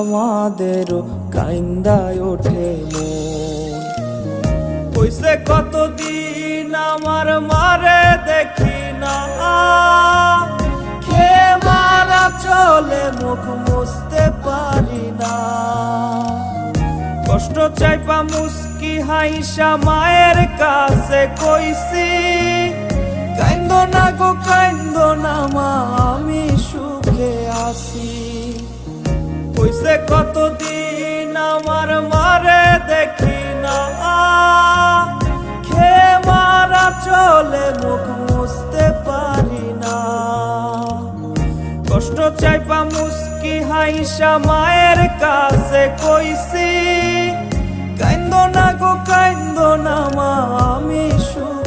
আমাদেরও কাইন্দায় ওঠে মন। কইছে কতদিন আমার মারে দেখি না, খেয়ে মারা চলে মুখ মুছতে পারি না। কষ্ট চাইপা মুস্কি হাইসা মায়ের কাছে কইছি, কাইন্দো না গো কাইন্দো না মা, আমি সুখে আছি। কইছে কতদিন আমার মারে দেখি না, খেয়ে মারা চলে মুখ মুছতে পারি না। কষ্ট চাইপা মুস্কি হাইসা মায়ের কাছে কইছি, কাইন্দো না গো কাইন্দো না মা, আমি সুখে